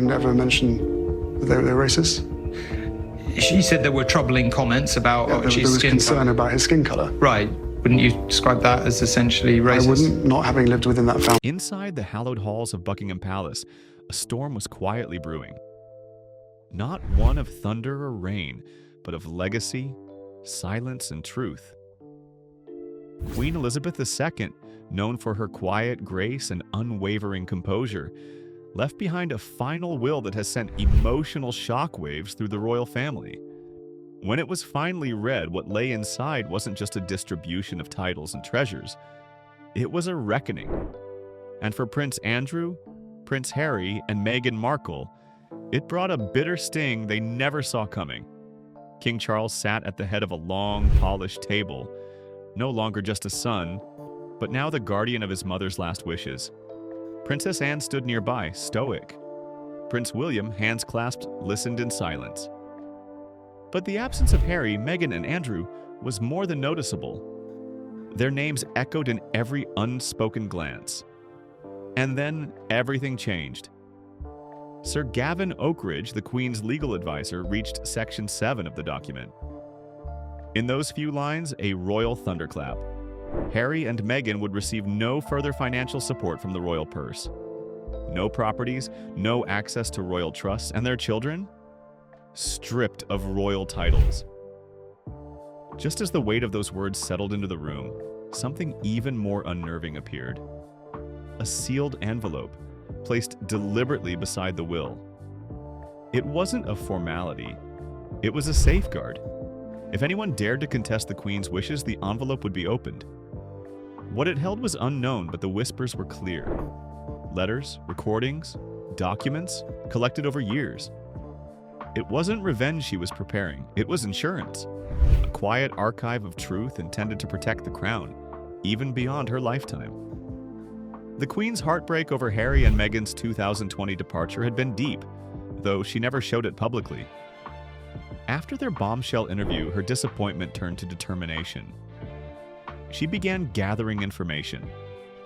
Meghan ever mention that they're racist? She said there were troubling comments about There his was skin concern colour. about his skin colour. Right. Wouldn't you describe that as essentially racist? I wouldn't, not having lived within that family. Inside the hallowed halls of Buckingham Palace, a storm was quietly brewing. Not one of thunder or rain, but of legacy, silence, and truth. Queen Elizabeth II, known for her quiet grace and unwavering composure, left behind a final will that has sent emotional shockwaves through the royal family. When it was finally read, what lay inside wasn't just a distribution of titles and treasures. It was a reckoning. And for Prince Andrew, Prince Harry, and Meghan Markle, it brought a bitter sting they never saw coming. King Charles sat at the head of a long, polished table, no longer just a son, but now the guardian of his mother's last wishes. Princess Anne stood nearby, stoic. Prince William, hands clasped, listened in silence. But the absence of Harry, Meghan, and Andrew was more than noticeable. Their names echoed in every unspoken glance. And then everything changed. Sir Gavin Oakridge, the Queen's legal advisor, reached Section 7 of the document. In those few lines, a royal thunderclap. Harry and Meghan would receive no further financial support from the royal purse. No properties, no access to royal trusts, and their children? Stripped of royal titles. Just as the weight of those words settled into the room, something even more unnerving appeared. A sealed envelope, placed deliberately beside the will. It wasn't a formality. It was a safeguard. If anyone dared to contest the Queen's wishes, the envelope would be opened. What it held was unknown, but the whispers were clear. Letters, recordings, documents, collected over years. It wasn't revenge she was preparing, it was insurance. A quiet archive of truth intended to protect the crown, even beyond her lifetime. The Queen's heartbreak over Harry and Meghan's 2020 departure had been deep, though she never showed it publicly. After their bombshell interview, her disappointment turned to determination. She began gathering information.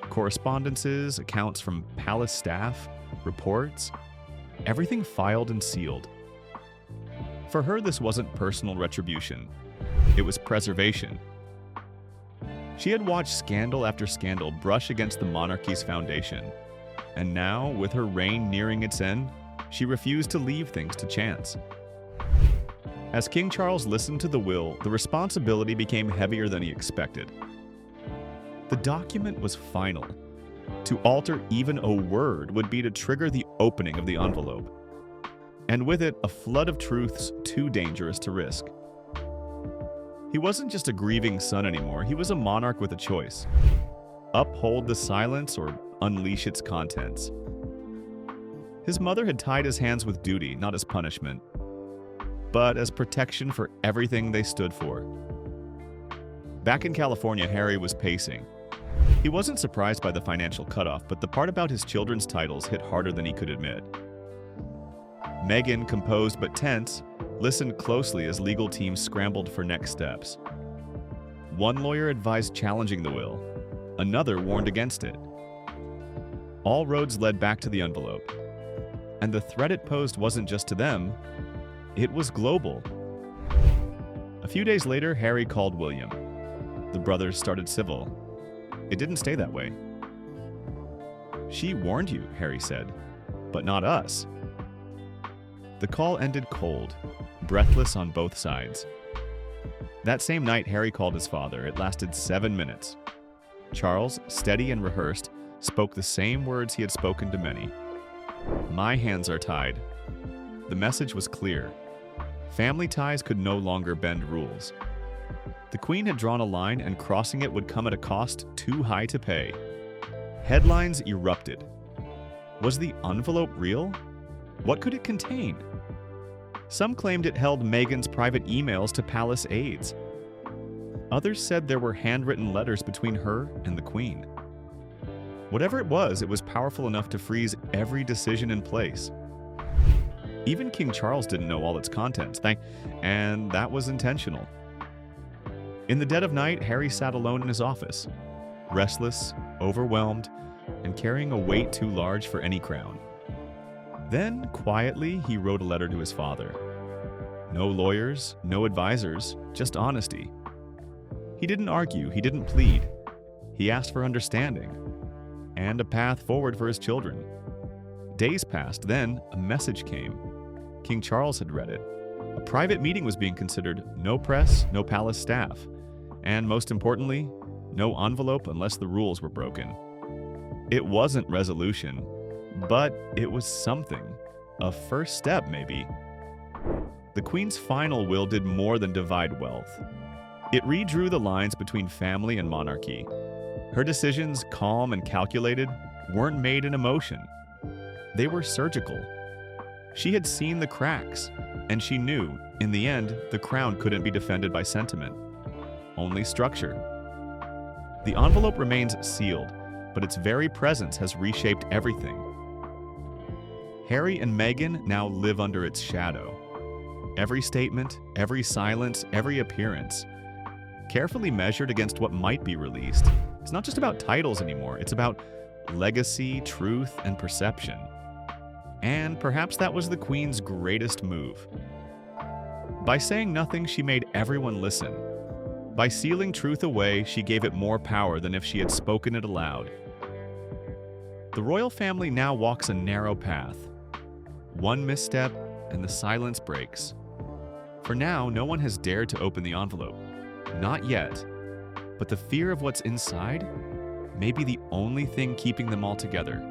Correspondences, accounts from palace staff, reports, everything filed and sealed. For her, this wasn't personal retribution. It was preservation. She had watched scandal after scandal brush against the monarchy's foundation. And now, with her reign nearing its end, she refused to leave things to chance. As King Charles listened to the will, the responsibility became heavier than he expected. The document was final. To alter even a word would be to trigger the opening of the envelope. And with it, a flood of truths too dangerous to risk. He wasn't just a grieving son anymore, he was a monarch with a choice. Uphold the silence or unleash its contents. His mother had tied his hands with duty, not as punishment, but as protection for everything they stood for. Back in California, Harry was pacing. He wasn't surprised by the financial cutoff, but the part about his children's titles hit harder than he could admit. Meghan, composed but tense, listened closely as legal teams scrambled for next steps. One lawyer advised challenging the will. Another warned against it. All roads led back to the envelope. And the threat it posed wasn't just to them, it was global. A few days later, Harry called William. The brothers started civil. It didn't stay that way. "She warned you," Harry said, "but not us." The call ended cold, breathless on both sides. That same night, Harry called his father. It lasted 7 minutes. Charles, steady and rehearsed, spoke the same words he had spoken to many. "My hands are tied." The message was clear. Family ties could no longer bend rules. The Queen had drawn a line, and crossing it would come at a cost too high to pay. Headlines erupted. Was the envelope real? What could it contain? Some claimed it held Meghan's private emails to palace aides. Others said there were handwritten letters between her and the Queen. Whatever it was powerful enough to freeze every decision in place. Even King Charles didn't know all its contents, and that was intentional. In the dead of night, Harry sat alone in his office, restless, overwhelmed, and carrying a weight too large for any crown. Then, quietly, he wrote a letter to his father. No lawyers, no advisors, just honesty. He didn't argue, he didn't plead. He asked for understanding and a path forward for his children. Days passed, then a message came. King Charles had read it. A private meeting was being considered, no press, no palace staff, and most importantly, no envelope unless the rules were broken. It wasn't resolution, but it was something. A first step, maybe. The Queen's final will did more than divide wealth. It redrew the lines between family and monarchy. Her decisions, calm and calculated, weren't made in emotion. They were surgical. She had seen the cracks, and she knew, in the end, the crown couldn't be defended by sentiment. Only structure. The envelope remains sealed, but its very presence has reshaped everything. Harry and Meghan now live under its shadow. Every statement, every silence, every appearance, carefully measured against what might be released. It's not just about titles anymore, it's about legacy, truth, and perception. And perhaps that was the Queen's greatest move. By saying nothing, she made everyone listen. By sealing truth away, she gave it more power than if she had spoken it aloud. The royal family now walks a narrow path. One misstep, and the silence breaks. For now, no one has dared to open the envelope. Not yet. But the fear of what's inside may be the only thing keeping them all together.